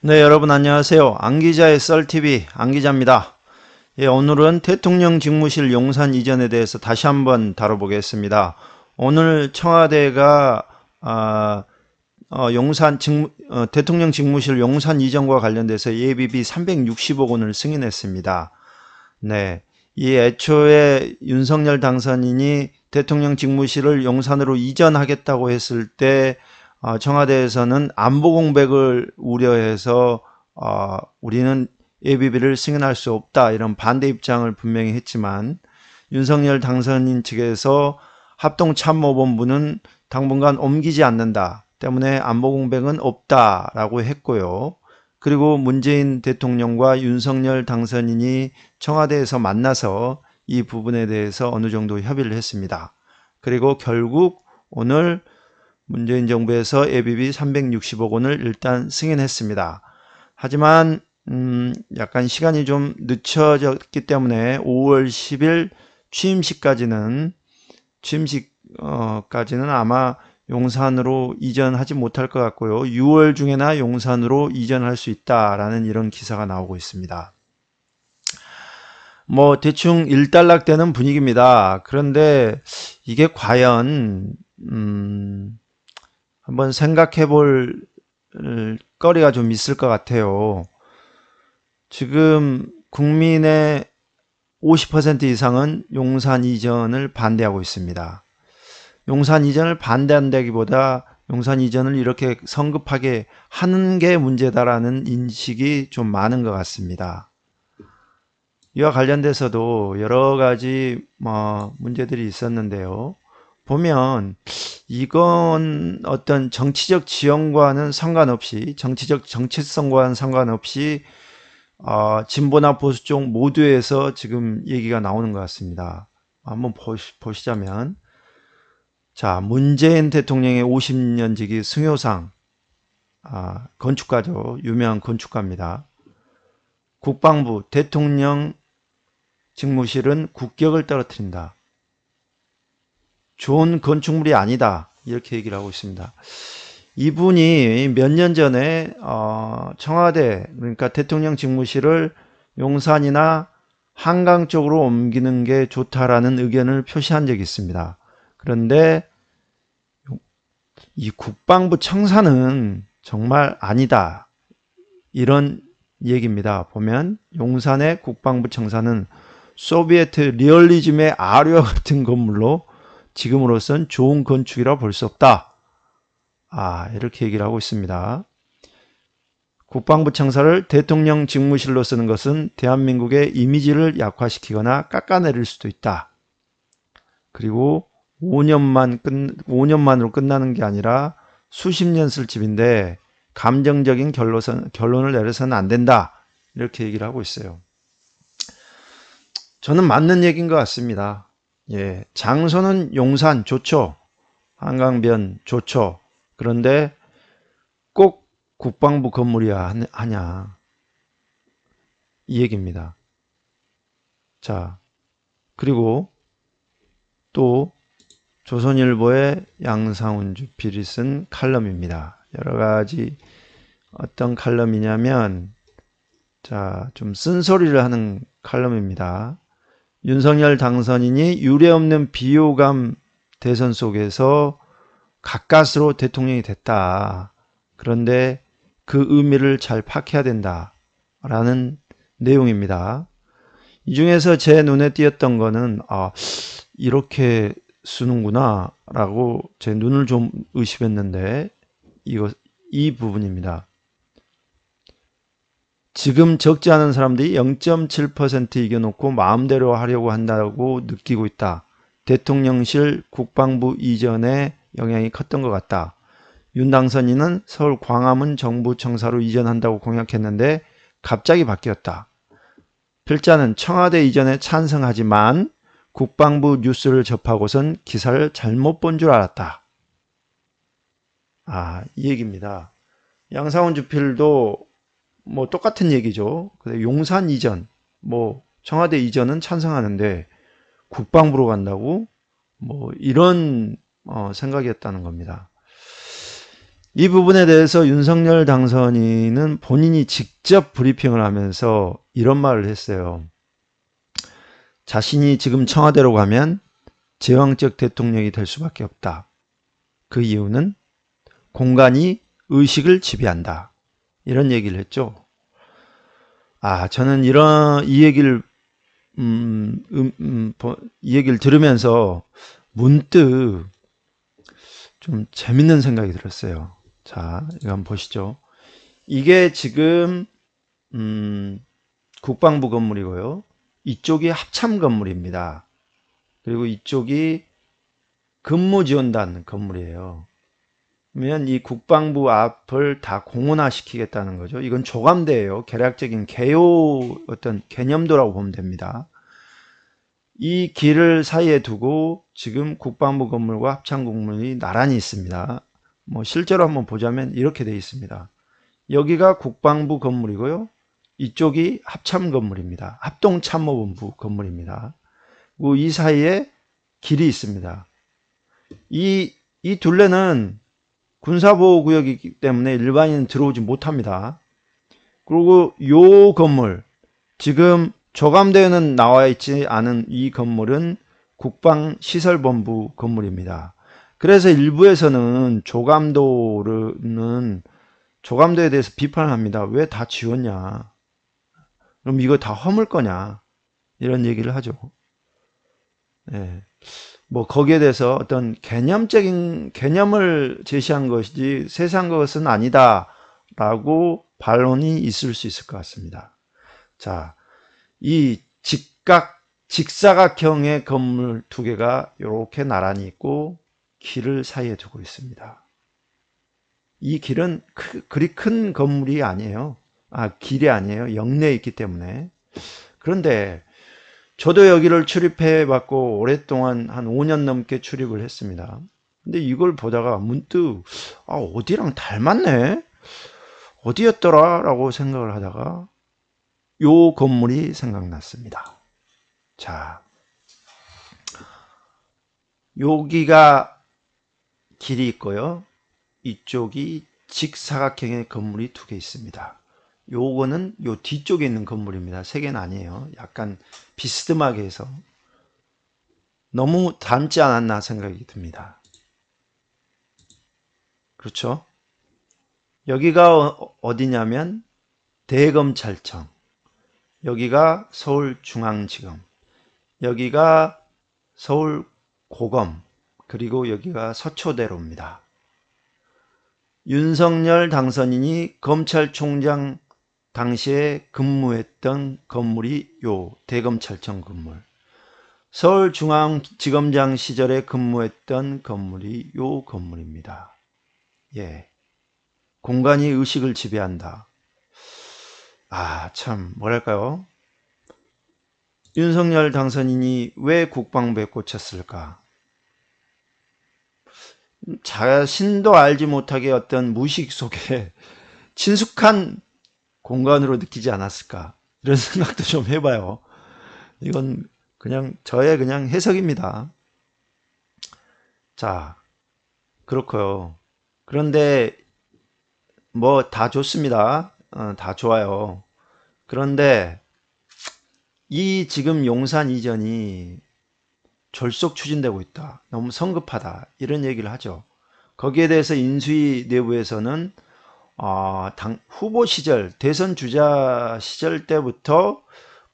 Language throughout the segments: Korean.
네, 여러분 안녕하세요. 안기자의 썰TV 안기자입니다. 예, 오늘은 대통령 직무실 용산 이전에 대해서 다시 한번 다뤄보겠습니다. 오늘 청와대가 대통령 직무실 용산 이전과 관련돼서 예비비 360억 원을 승인했습니다. 네, 이 애초에 윤석열 당선인이 대통령 직무실을 용산으로 이전하겠다고 했을 때 청와대에서는 안보 공백을 우려해서 우리는 예비비를 승인할 수 없다 이런 반대 입장을 분명히 했지만 윤석열 당선인 측에서 합동참모본부는 당분간 옮기지 않는다 때문에 안보 공백은 없다라고 했고요. 그리고 문재인 대통령과 윤석열 당선인이 청와대에서 만나서 이 부분에 대해서 어느 정도 협의를 했습니다. 그리고 결국 오늘 문재인 정부에서 예비비 360억 원을 일단 승인했습니다. 하지만 약간 시간이 좀 늦춰졌기 때문에 5월 10일 취임식까지는 아마 용산으로 이전하지 못할 것 같고요. 6월 중에나 용산으로 이전할 수 있다라는 이런 기사가 나오고 있습니다. 뭐 대충 일단락되는 분위기입니다. 그런데 이게 과연 한번 생각해 볼 거리가 좀 있을 것 같아요. 지금 국민의 50% 이상은 용산 이전을 반대하고 있습니다. 용산 이전을 반대한다기보다 용산 이전을 이렇게 성급하게 하는 게 문제다라는 인식이 좀 많은 것 같습니다. 이와 관련돼서도 여러 가지 문제들이 있었는데요. 보면 이건 어떤 정치적 지형과는 상관없이 정치적 정체성과는 상관없이 진보나 보수 쪽 모두에서 지금 얘기가 나오는 것 같습니다. 한번 보시자면 자, 문재인 대통령의 50년지기 승효상 건축가죠. 유명한 건축가입니다. 국방부 대통령 직무실은 국격을 떨어뜨린다. 좋은 건축물이 아니다. 이렇게 얘기를 하고 있습니다. 이분이 몇 년 전에 청와대 그러니까 대통령 직무실을 용산이나 한강 쪽으로 옮기는 게 좋다라는 의견을 표시한 적이 있습니다. 그런데 이 국방부 청사는 정말 아니다. 이런 얘기입니다. 보면 용산의 국방부 청사는 소비에트 리얼리즘의 아류와 같은 건물로 지금으로선 좋은 건축이라 볼 수 없다. 이렇게 얘기를 하고 있습니다. 국방부 청사를 대통령 직무실로 쓰는 것은 대한민국의 이미지를 약화시키거나 깎아내릴 수도 있다. 그리고 5년만으로 끝나는 게 아니라 수십 년 쓸 집인데 감정적인 결론을 내려서는 안 된다. 이렇게 얘기를 하고 있어요. 저는 맞는 얘기인 것 같습니다. 예, 장소는 용산 좋죠. 한강변 좋죠. 그런데 꼭 국방부 건물이야 하냐. 이 얘기입니다. 자, 그리고 또 조선일보의 양상훈 주필이 쓴 칼럼입니다. 여러 가지 어떤 칼럼이냐면 자, 좀 쓴소리를 하는 칼럼입니다. 윤석열 당선인이 유례없는 비호감 대선 속에서 가까스로 대통령이 됐다. 그런데 그 의미를 잘 파악해야 된다라는 내용입니다. 이 중에서 제 눈에 띄었던 거는 이렇게 쓰는구나 라고 제 눈을 좀 의심했는데 이 부분입니다. 지금 적지 않은 사람들이 0.7% 이겨놓고 마음대로 하려고 한다고 느끼고 있다. 대통령실 국방부 이전에 영향이 컸던 것 같다. 윤 당선인은 서울 광화문 정부청사로 이전한다고 공약했는데 갑자기 바뀌었다. 필자는 청와대 이전에 찬성하지만 국방부 뉴스를 접하고선 기사를 잘못 본 줄 알았다. 이 얘기입니다. 양상훈 주필도 뭐 똑같은 얘기죠. 용산 이전, 청와대 이전은 찬성하는데 국방부로 간다고 이런 생각이었다는 겁니다. 이 부분에 대해서 윤석열 당선인은 본인이 직접 브리핑을 하면서 이런 말을 했어요. 자신이 지금 청와대로 가면 제왕적 대통령이 될 수밖에 없다. 그 이유는 공간이 의식을 지배한다. 이런 얘기를 했죠. 저는 이 얘기를 들으면서 문득 좀 재밌는 생각이 들었어요. 자, 이거 한번 보시죠. 이게 지금 국방부 건물이고요. 이쪽이 합참 건물입니다. 그리고 이쪽이 근무지원단 건물이에요. 그러면 이 국방부 앞을 다 공원화시키겠다는 거죠. 이건 조감대예요. 계략적인 개요 어떤 개념도라고 보면 됩니다. 이 길을 사이에 두고 지금 국방부 건물과 합참 건물이 나란히 있습니다. 뭐 실제로 한번 보자면 이렇게 되어 있습니다. 여기가 국방부 건물이고요. 이쪽이 합참 건물입니다. 합동참모본부 건물입니다. 그리고 이 사이에 길이 있습니다. 이 둘레는 군사보호구역이기 때문에 일반인은 들어오지 못합니다. 그리고 요 건물, 지금 조감대에는 나와 있지 않은 이 건물은 국방시설본부 건물입니다. 그래서 일부에서는 조감도에 대해서 비판을 합니다. 왜 다 지웠냐? 그럼 이거 다 허물 거냐? 이런 얘기를 하죠. 네. 뭐 거기에 대해서 어떤 개념을 제시한 것이지 세세한 것은 아니다라고 반론이 있을 수 있을 것 같습니다. 자, 이 직사각형의 건물 두 개가 이렇게 나란히 있고 길을 사이에 두고 있습니다. 이 길은 그리 큰 건물이 아니에요. 길이 아니에요. 영내에 있기 때문에. 그런데 저도 여기를 출입해 봤고 오랫동안 한 5년 넘게 출입을 했습니다. 근데 이걸 보다가 문득 어디랑 닮았네? 어디였더라? 라고 생각을 하다가 요 건물이 생각났습니다. 자, 여기가 길이 있고요. 이쪽이 직사각형의 건물이 두 개 있습니다. 요거는 요 뒤쪽에 있는 건물입니다. 세 개는 아니에요. 약간 비스듬하게 해서 너무 닮지 않았나 생각이 듭니다. 그렇죠? 여기가 어디냐면 대검찰청, 여기가 서울중앙지검, 여기가 서울고검, 그리고 여기가 서초대로입니다. 윤석열 당선인이 검찰총장 당시에 근무했던 건물이 요 대검찰청 건물, 서울중앙지검장 시절에 근무했던 건물이 요 건물입니다. 예, 공간이 의식을 지배한다. 참 뭐랄까요? 윤석열 당선인이 왜 국방부에 꽂혔을까? 자신도 알지 못하게 어떤 무의식 속에 친숙한 공간으로 느끼지 않았을까? 이런 생각도 좀 해봐요. 이건 그냥 저의 그냥 해석입니다. 자, 그렇고요. 그런데 뭐 다 좋습니다. 다 좋아요. 그런데 이 지금 용산 이전이 졸속 추진되고 있다. 너무 성급하다. 이런 얘기를 하죠. 거기에 대해서 인수위 내부에서는 당 후보 시절, 대선 주자 시절 때부터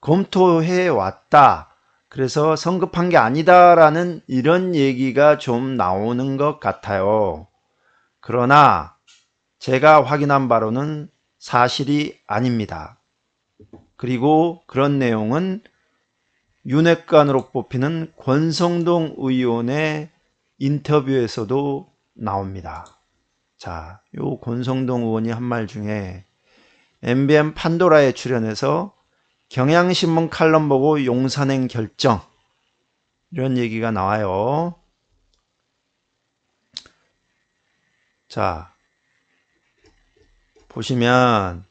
검토해 왔다. 그래서 성급한 게 아니다라는 이런 얘기가 좀 나오는 것 같아요. 그러나 제가 확인한 바로는 사실이 아닙니다. 그리고 그런 내용은 윤핵관으로 뽑히는 권성동 의원의 인터뷰에서도 나옵니다. 자, 요 권성동 의원이 한 말 중에 MBN 판도라에 출연해서 경향신문 칼럼 보고 용산행 결정, 이런 얘기가 나와요. 자, 보시면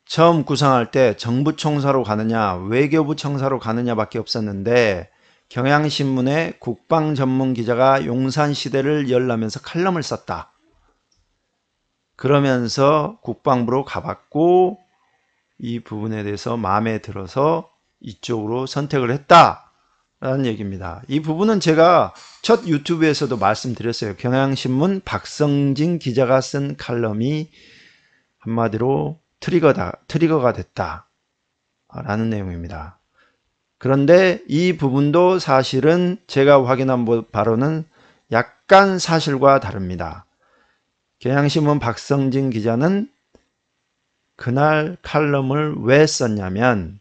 처음 구상할 때 정부 청사로 가느냐 외교부 청사로 가느냐 밖에 없었는데 경향신문의 국방 전문 기자가 용산시대를 열라면서 칼럼을 썼다. 그러면서 국방부로 가봤고 이 부분에 대해서 마음에 들어서 이쪽으로 선택을 했다라는 얘기입니다. 이 부분은 제가 첫 유튜브에서도 말씀드렸어요. 경향신문 박성진 기자가 쓴 칼럼이 한마디로 트리거가 됐다라는 내용입니다. 그런데 이 부분도 사실은 제가 확인한 바로는 약간 사실과 다릅니다. 경향신문 박성진 기자는 그날 칼럼을 왜 썼냐면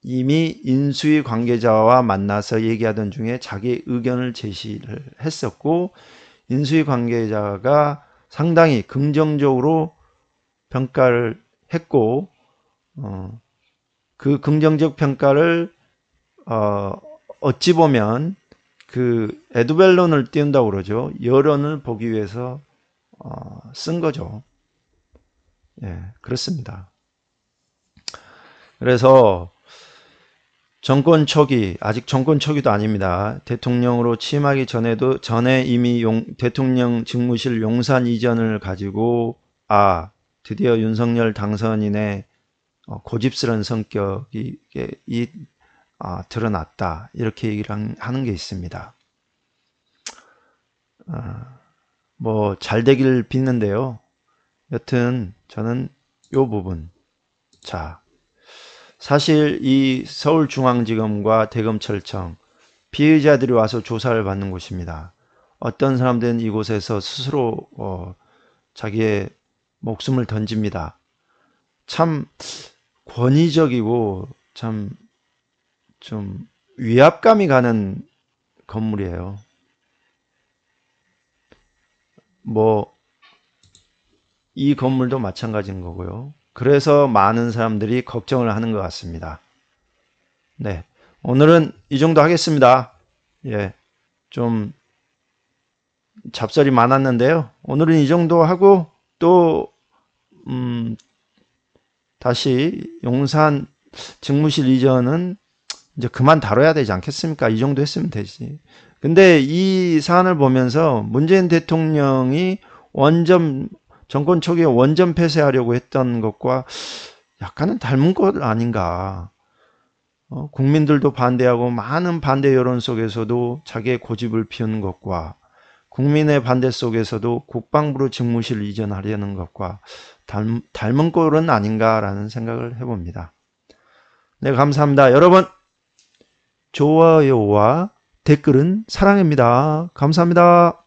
이미 인수위 관계자와 만나서 얘기하던 중에 자기 의견을 제시를 했었고 인수위 관계자가 상당히 긍정적으로 평가를 했고 그 긍정적 평가를 어찌 보면 그 에드밸런을 띄운다고 그러죠. 여론을 보기 위해서 쓴 거죠. 예, 그렇습니다. 그래서 정권 초기, 아직 정권 초기도 아닙니다. 대통령으로 취임하기 전에 이미 대통령 직무실 용산 이전을 가지고 드디어 윤석열 당선인의 고집스러운 성격이 드러났다. 이렇게 얘기를 하는 게 있습니다. 뭐 잘 되길 빚는데요. 여튼 저는 요 부분, 사실 이 서울중앙지검과 대검찰청 피의자들이 와서 조사를 받는 곳입니다. 어떤 사람들은 이곳에서 스스로 자기의 목숨을 던집니다. 참 권위적이고 참 좀 위압감이 가는 건물이에요. 뭐 이 건물도 마찬가지인 거고요. 그래서 많은 사람들이 걱정을 하는 것 같습니다. 네, 오늘은 이 정도 하겠습니다. 예, 좀 잡설이 많았는데요. 오늘은 이 정도 하고 또 다시 용산 직무실 이전은 이제 그만 다뤄야 되지 않겠습니까? 이 정도 했으면 되지. 근데 이 사안을 보면서 문재인 대통령이 정권 초기에 원전 폐쇄하려고 했던 것과 약간은 닮은 것 아닌가. 국민들도 반대하고 많은 반대 여론 속에서도 자기의 고집을 피우는 것과 국민의 반대 속에서도 국방부로 직무실 이전하려는 것과 닮은 꼴은 아닌가라는 생각을 해봅니다. 네, 감사합니다. 여러분, 좋아요와 댓글은 사랑입니다. 감사합니다.